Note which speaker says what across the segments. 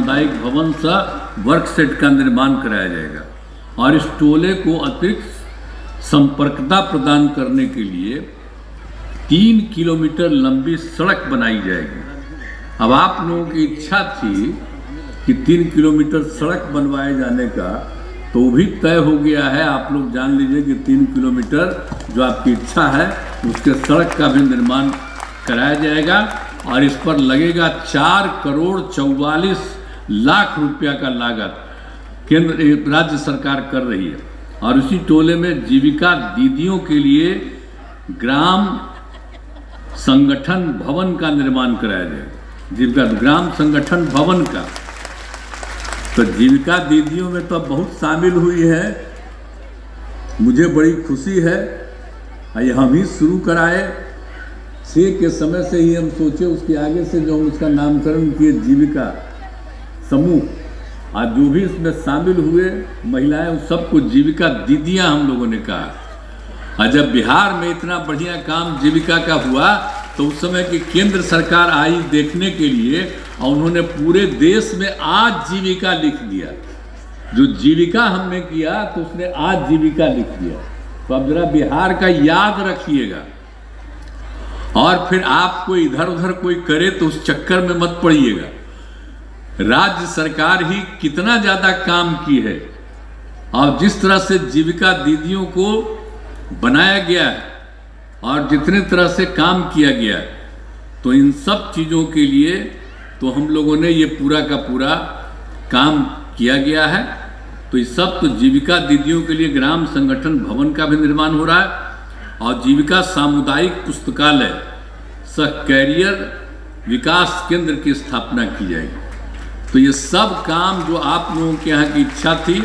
Speaker 1: सामुदायिक भवन सह वर्क सेट का निर्माण कराया जाएगा और इस टोले को अतिरिक्त संपर्कता प्रदान करने के लिए 3 किलोमीटर लंबी सड़क बनाई जाएगी। अब आप लोगों की इच्छा थी कि 3 किलोमीटर सड़क बनवाए जाने का, तो भी तय हो गया है। आप लोग जान लीजिए कि 3 किलोमीटर जो आपकी इच्छा है उसके सड़क का भी निर्माण कराया जाएगा और इस पर लगेगा 4 करोड़ 44 लाख रुपया का लागत केंद्र राज्य सरकार कर रही है। और उसी टोले में जीविका दीदियों के लिए ग्राम संगठन भवन का निर्माण कराया जाएगा। जीविका ग्राम संगठन भवन का, तो जीविका दीदियों में तो बहुत शामिल हुई है। मुझे बड़ी खुशी है। ये हम ही शुरू कराए 6 के समय से ही हम सोचे, उसके आगे से जो हम उसका नामकरण किए जीविका समूह। आज जो भी इसमें शामिल हुए महिलाएं, उन सबको जीविका दीदियां हम लोगों ने कहा। और जब बिहार में इतना बढ़िया काम जीविका का हुआ तो उस समय की केंद्र सरकार आई देखने के लिए और उन्होंने पूरे देश में आज जीविका लिख दिया। जो जीविका हमने किया तो उसने आज जीविका लिख दिया। तो अब जरा बिहार का याद रखिएगा और फिर आप कोई इधर उधर कोई करे तो उस चक्कर में मत पड़िएगा। राज्य सरकार ही कितना ज़्यादा काम की है और जिस तरह से जीविका दीदियों को बनाया गया है और जितने तरह से काम किया गया है, तो इन सब चीज़ों के लिए तो हम लोगों ने ये पूरा का पूरा काम किया गया है। तो ये सब तो जीविका दीदियों के लिए ग्राम संगठन भवन का भी निर्माण हो रहा है और जीविका सामुदायिक पुस्तकालय सह कैरियर विकास केंद्र की स्थापना की जाएगी। तो ये सब काम जो आप लोगों के यहाँ की इच्छा थी,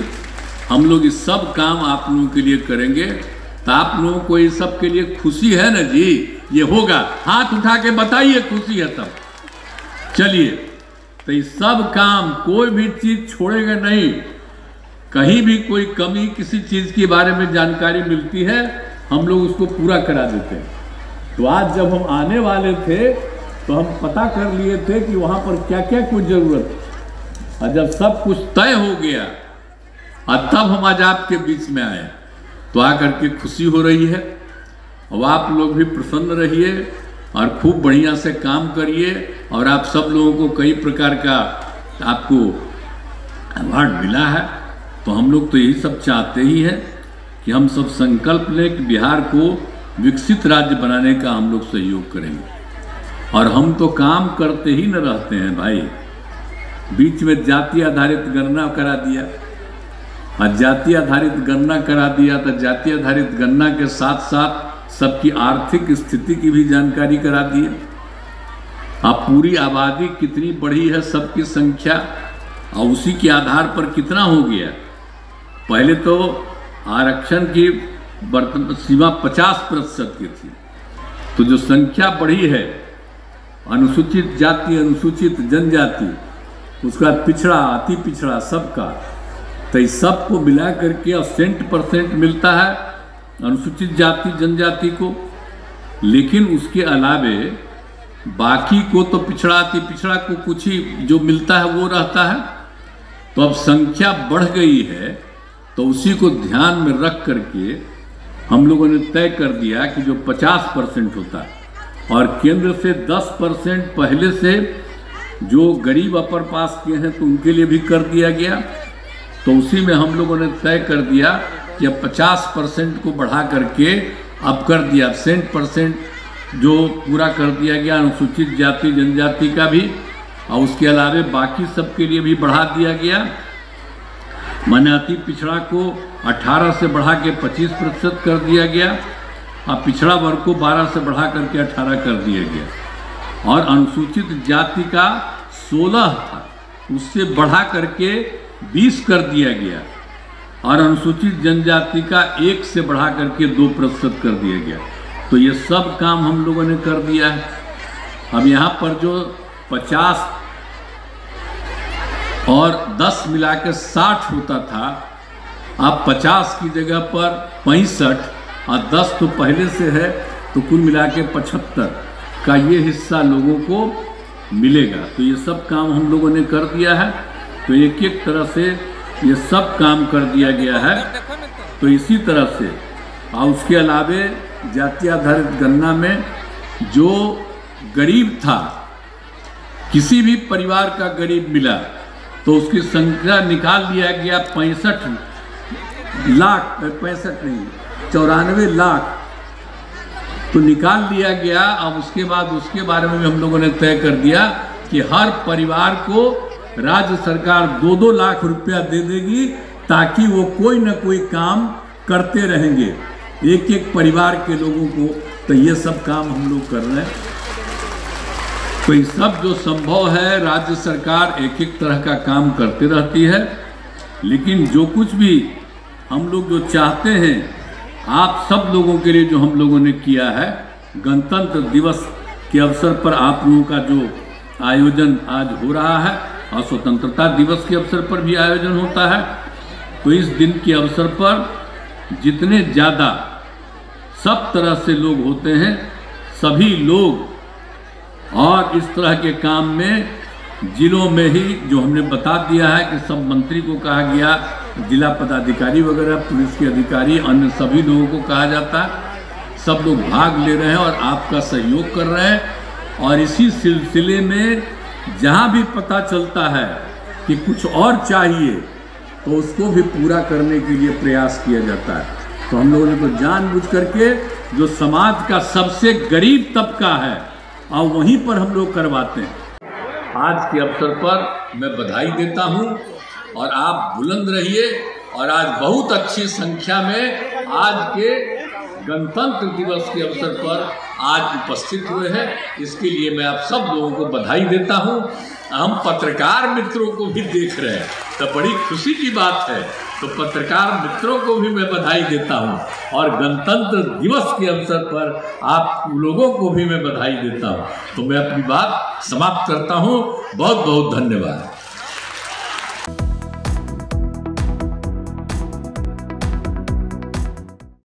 Speaker 1: हम लोग ये सब काम आप लोगों के लिए करेंगे। तो आप लोगों को ये सब के लिए खुशी है ना जी? ये होगा, हाथ उठा के बताइए खुशी है तब। चलिए, तो ये सब काम कोई भी चीज़ छोड़ेगा नहीं। कहीं भी कोई कमी किसी चीज़ के बारे में जानकारी मिलती है, हम लोग उसको पूरा करा देते हैं। तो आज जब हम आने वाले थे तो हम पता कर लिए थे कि वहाँ पर क्या क्या कुछ ज़रूरत है। और जब सब कुछ तय हो गया और तब हम आज आपके बीच में आए, तो आकर के खुशी हो रही है। और आप लोग भी प्रसन्न रहिए और खूब बढ़िया से काम करिए। और आप सब लोगों को कई प्रकार का आपको अवार्ड मिला है, तो हम लोग तो यही सब चाहते ही हैं कि हम सब संकल्प लें कि बिहार को विकसित राज्य बनाने का हम लोग सहयोग करेंगे। और हम तो काम करते ही न रहते हैं भाई। बीच में जाति आधारित गणना करा दिया और जाति आधारित गणना करा दिया तो जाति आधारित गणना के साथ साथ सबकी आर्थिक स्थिति की भी जानकारी करा दी। अब पूरी आबादी कितनी बढ़ी है, सबकी संख्या, और उसी के आधार पर कितना हो गया। पहले तो आरक्षण की सीमा 50% की थी, तो जो संख्या बढ़ी है अनुसूचित जाति, अनुसूचित जनजाति, उसका पिछड़ा, अति पिछड़ा, सबका, तो इस सबको मिला करके 80% मिलता है अनुसूचित जाति जनजाति को। लेकिन उसके अलावे बाकी को तो पिछड़ा, अति पिछड़ा को कुछ ही जो मिलता है वो रहता है। तो अब संख्या बढ़ गई है, तो उसी को ध्यान में रख करके हम लोगों ने तय कर दिया कि जो 50% होता है और केंद्र से 10% पहले से जो गरीब अपर पास किए हैं तो उनके लिए भी कर दिया गया। तो उसी में हम लोगों ने तय कर दिया कि अब 50% को बढ़ा करके अब कर दिया 100% जो पूरा कर दिया गया अनुसूचित जाति जनजाति का भी, और उसके अलावे बाकी सबके लिए भी बढ़ा दिया गया। माने अति पिछड़ा को 18 से बढ़ा के 25% कर दिया गया और पिछड़ा वर्ग को 12 से बढ़ा करके 18 कर दिया गया। और अनुसूचित जाति का 16 था, उससे बढ़ा करके 20 कर दिया गया। और अनुसूचित जनजाति का 1 से बढ़ा करके 2% कर दिया गया। तो ये सब काम हम लोगों ने कर दिया है। अब यहाँ पर जो 50 और 10 मिला के 60 होता था, अब 50 की जगह पर 65 और 10 तो पहले से है, तो कुल मिला के 75 का ये हिस्सा लोगों को मिलेगा। तो ये सब काम हम लोगों ने कर दिया है। तो एक एक तरह से ये सब काम कर दिया गया है। तो इसी तरह से और उसके अलावे जाति आधारित गणना में जो गरीब था, किसी भी परिवार का गरीब मिला तो उसकी संख्या निकाल लिया गया 94 लाख तो निकाल लिया गया। अब उसके बाद उसके बारे में भी हम लोगों ने तय कर दिया कि हर परिवार को राज्य सरकार 2-2 लाख रुपया दे देगी, ताकि वो कोई ना कोई काम करते रहेंगे एक एक परिवार के लोगों को। तो ये सब काम हम लोग कर रहे हैं। तो ये सब जो संभव है, राज्य सरकार एक एक तरह का काम करते रहती है। लेकिन जो कुछ भी हम लोग जो चाहते हैं, आप सब लोगों के लिए जो हम लोगों ने किया है, गणतंत्र दिवस के अवसर पर आप लोगों का जो आयोजन आज हो रहा है और स्वतंत्रता दिवस के अवसर पर भी आयोजन होता है। तो इस दिन के अवसर पर जितने ज़्यादा सब तरह से लोग होते हैं, सभी लोग, और इस तरह के काम में जिलों में ही जो हमने बता दिया है कि सब मंत्री को कहा गया, जिला पदाधिकारी वगैरह, पुलिस के अधिकारी, अन्य सभी लोगों को कहा जाता है। सब लोग भाग ले रहे हैं और आपका सहयोग कर रहे हैं। और इसी सिलसिले में जहां भी पता चलता है कि कुछ और चाहिए तो उसको भी पूरा करने के लिए प्रयास किया जाता है। तो हम लोगों ने तो जानबूझ करके जो समाज का सबसे गरीब तबका है और वहीं पर हम लोग करवाते हैं। आज के अवसर पर मैं बधाई देता हूं और आप बुलंद रहिए। और आज बहुत अच्छी संख्या में आज के गणतंत्र दिवस के अवसर पर आज उपस्थित हुए हैं। इसके लिए मैं आप सब लोगों को बधाई देता हूं। हम पत्रकार मित्रों को भी देख रहे हैं तो बड़ी खुशी की बात है। तो पत्रकार मित्रों को भी मैं बधाई देता हूं और गणतंत्र दिवस के अवसर पर आप लोगों को भी मैं बधाई देता हूं। तो मैं अपनी बात समाप्त करता हूं। बहुत बहुत धन्यवाद।